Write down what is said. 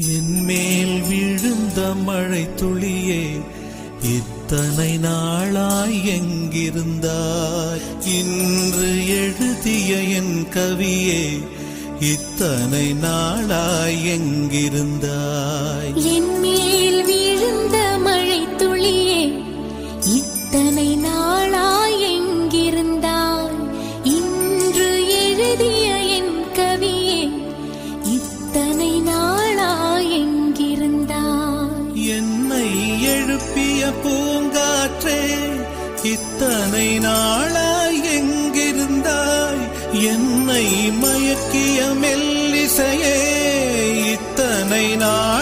என் மேல் விழுந்த மழை துளியே, இத்தனை நாளாய் எங்கிருந்தாய்? இன்று எழுதிய என் கவியே, இத்தனை நாளாய் எங்கிருந்தாய்? என் மேல் விழுந்த மழை துளியே, இத்தனை நாளாய் எங்கிருந்தாய்? இன்று எழுதிய என் கவியே, இத்தனை நாளாய் எங்கிருந்தாய்? என்னை எழுப்பிய பூங்காற்றே, இத்தனை நாளாய் எங்கிருந்தாய்? என்னை மயக்கிய மெல்லிசையே, இத்தனை நாள்